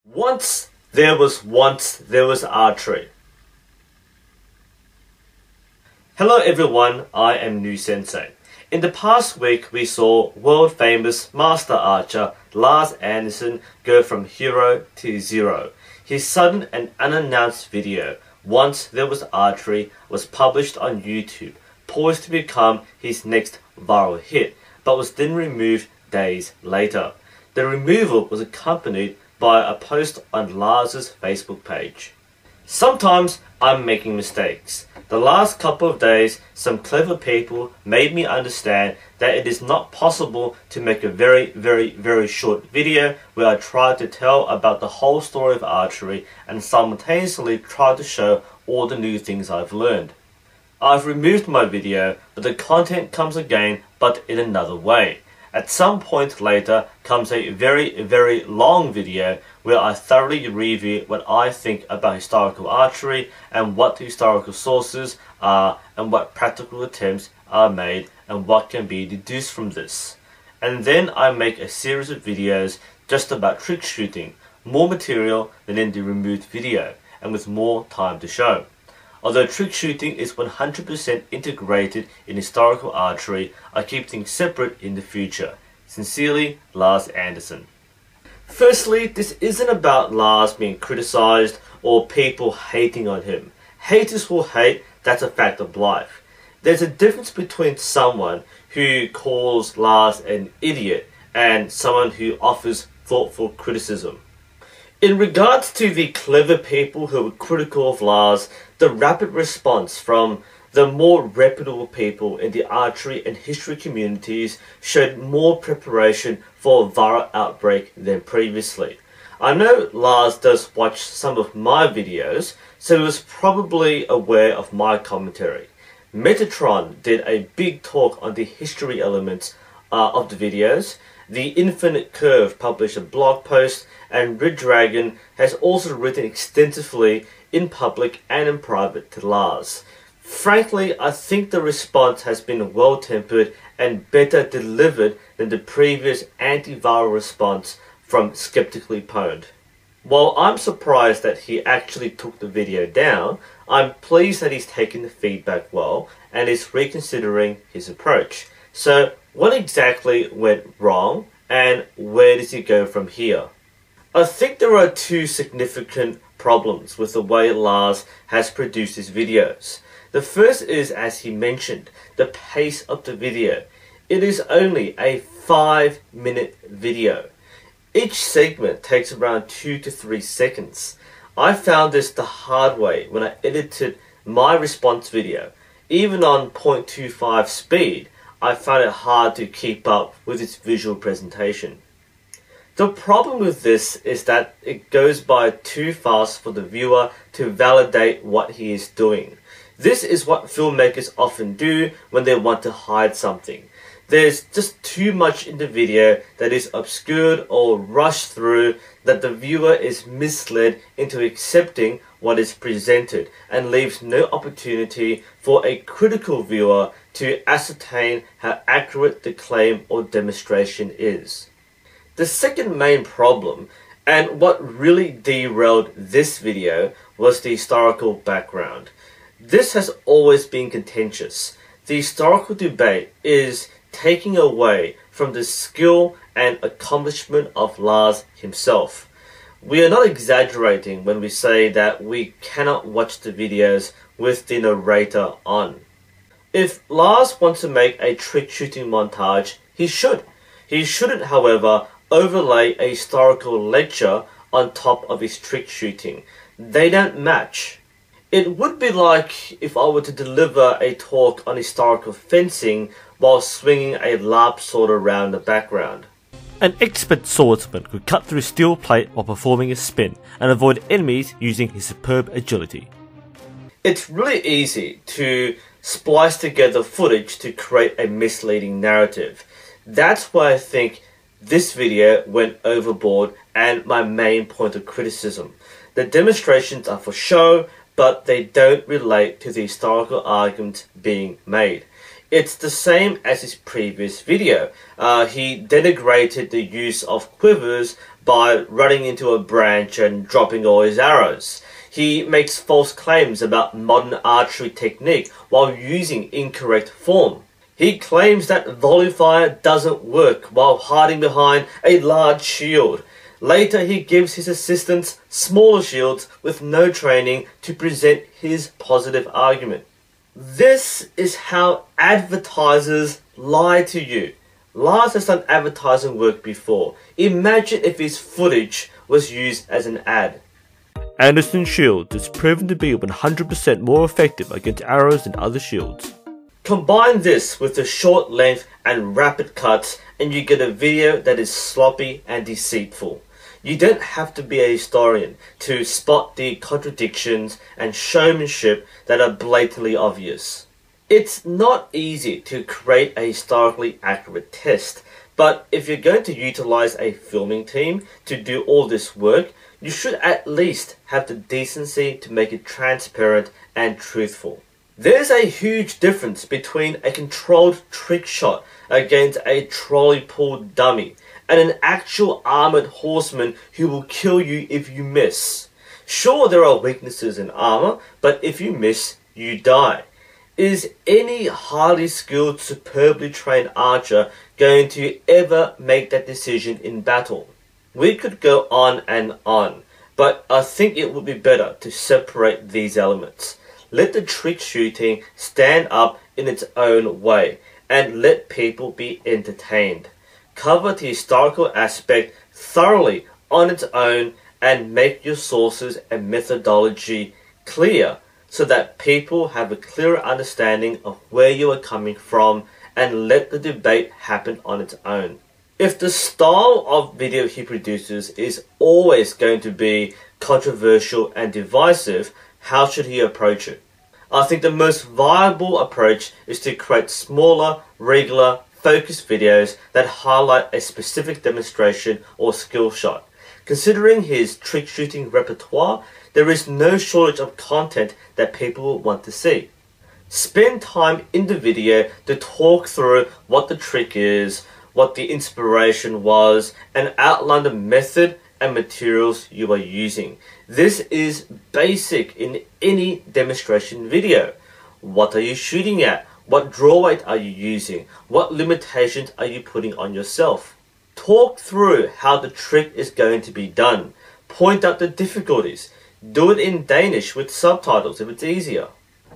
Once there was archery. Hello everyone, I am New Sensei. In the past week we saw world famous master archer Lars Andersen go from hero to zero. His sudden and unannounced video, Once There Was Archery, was published on YouTube, poised to become his next viral hit, but was then removed days later. The removal was accompanied by a post on Lars's Facebook page. Sometimes I'm making mistakes. The last couple of days, some clever people made me understand that it is not possible to make a very short video where I try to tell about the whole story of archery and simultaneously try to show all the new things I've learned. I've removed my video, but the content comes again, but in another way. At some point later comes a very long video where I thoroughly review what I think about historical archery and what the historical sources are and what practical attempts are made and what can be deduced from this. And then I make a series of videos just about trick shooting, more material than in the removed video and with more time to show. Although trick shooting is 100% integrated in historical archery, I keep things separate in the future. Sincerely, Lars Andersen. Firstly, this isn't about Lars being criticized or people hating on him. Haters will hate, that's a fact of life. There's a difference between someone who calls Lars an idiot and someone who offers thoughtful criticism. In regards to the clever people who were critical of Lars, the rapid response from the more reputable people in the archery and history communities showed more preparation for a viral outbreak than previously. I know Lars does watch some of my videos, so he was probably aware of my commentary. Metatron did a big talk on the history elements of the videos. The Infinite Curve published a blog post, and Ryddragyn has also written extensively in public and in private to Lars. Frankly, I think the response has been well-tempered and better delivered than the previous anti-viral response from Skeptically Pwned. While I'm surprised that he actually took the video down, I'm pleased that he's taken the feedback well and is reconsidering his approach. So, what exactly went wrong and where does he go from here? I think there are two significant problems with the way Lars has produced his videos. The first is, as he mentioned, the pace of the video. It is only a 5-minute video. Each segment takes around 2 to 3 seconds. I found this the hard way when I edited my response video. Even on 0.25 speed, I found it hard to keep up with its visual presentation. The problem with this is that it goes by too fast for the viewer to validate what he is doing. This is what filmmakers often do when they want to hide something. There's just too much in the video that is obscured or rushed through that the viewer is misled into accepting what is presented and leaves no opportunity for a critical viewer to ascertain how accurate the claim or demonstration is. The second main problem, and what really derailed this video, was the historical background. This has always been contentious. The historical debate is taking away from the skill and accomplishment of Lars himself. We are not exaggerating when we say that we cannot watch the videos with the narrator on. If Lars wants to make a trick shooting montage, he should. He shouldn't, however, overlay a historical lecture on top of his trick shooting. They don't match. It would be like if I were to deliver a talk on historical fencing while swinging a larp sword around the background. An expert swordsman could cut through steel plate while performing a spin and avoid enemies using his superb agility. It's really easy to splice together footage to create a misleading narrative. That's why I think this video went overboard and my main point of criticism. The demonstrations are for show, but they don't relate to the historical arguments being made. It's the same as his previous video. He denigrated the use of quivers by running into a branch and dropping all his arrows. He makes false claims about modern archery technique while using incorrect form. He claims that volley fire doesn't work while hiding behind a large shield. Later he gives his assistants smaller shields with no training to present his positive argument. This is how advertisers lie to you. Lars has done advertising work before. Imagine if his footage was used as an ad. Andersen's shield is proven to be 100% more effective against arrows than other shields. Combine this with the short length and rapid cuts and you get a video that is sloppy and deceitful. You don't have to be a historian to spot the contradictions and showmanship that are blatantly obvious. It's not easy to create a historically accurate test, but if you're going to utilize a filming team to do all this work, you should at least have the decency to make it transparent and truthful. There's a huge difference between a controlled trick shot against a trolley pulled dummy and an actual armored horseman who will kill you if you miss. Sure, there are weaknesses in armor, but if you miss, you die. Is any highly skilled, superbly trained archer going to ever make that decision in battle? We could go on and on, but I think it would be better to separate these elements. Let the trick shooting stand up in its own way and let people be entertained. Cover the historical aspect thoroughly on its own and make your sources and methodology clear so that people have a clearer understanding of where you are coming from, and let the debate happen on its own. If the style of video he produces is always going to be controversial and divisive, how should he approach it? I think the most viable approach is to create smaller, regular, focused videos that highlight a specific demonstration or skill shot. Considering his trick shooting repertoire, there is no shortage of content that people will want to see. Spend time in the video to talk through what the trick is, what the inspiration was, and outline the method and materials you are using. This is basic in any demonstration video. What are you shooting at? What draw weight are you using? What limitations are you putting on yourself? Talk through how the trick is going to be done. Point out the difficulties. Do it in Danish with subtitles if it's easier.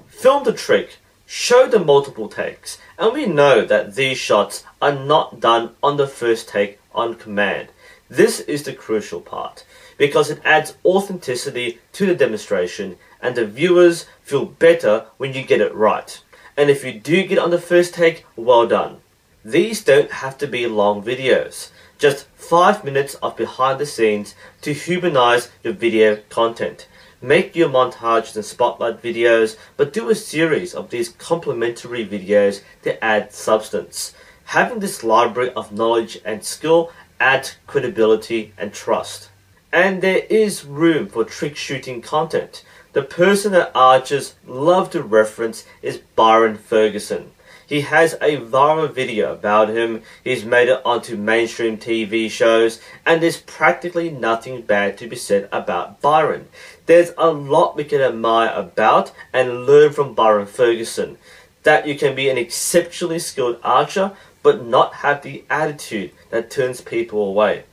Film the trick. Show the multiple takes. And we know that these shots are not done on the first take on command. This is the crucial part, because it adds authenticity to the demonstration and the viewers feel better when you get it right. And if you do get on the first take, well done. These don't have to be long videos, just 5 minutes of behind the scenes to humanize your video content. Make your montages and spotlight videos, but do a series of these complementary videos to add substance. Having this library of knowledge and skill adds credibility and trust. And there is room for trick shooting content. The person that archers love to reference is Byron Ferguson. He has a viral video about him, he's made it onto mainstream TV shows, and there's practically nothing bad to be said about Byron. There's a lot we can admire about and learn from Byron Ferguson. That you can be an exceptionally skilled archer, but not have the attitude that turns people away.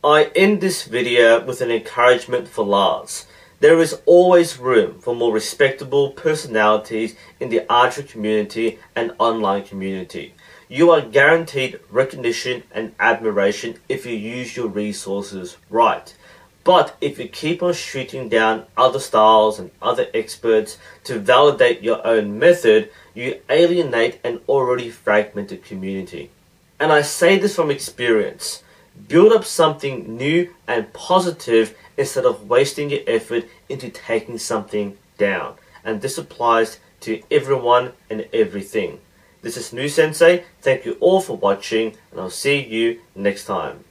I end this video with an encouragement for Lars. There is always room for more respectable personalities in the archery community and online community. You are guaranteed recognition and admiration if you use your resources right. But if you keep on shooting down other styles and other experts to validate your own method, you alienate an already fragmented community. And I say this from experience. Build up something new and positive instead of wasting your effort into taking something down. And this applies to everyone and everything. This is New Sensei. Thank you all for watching, and I'll see you next time.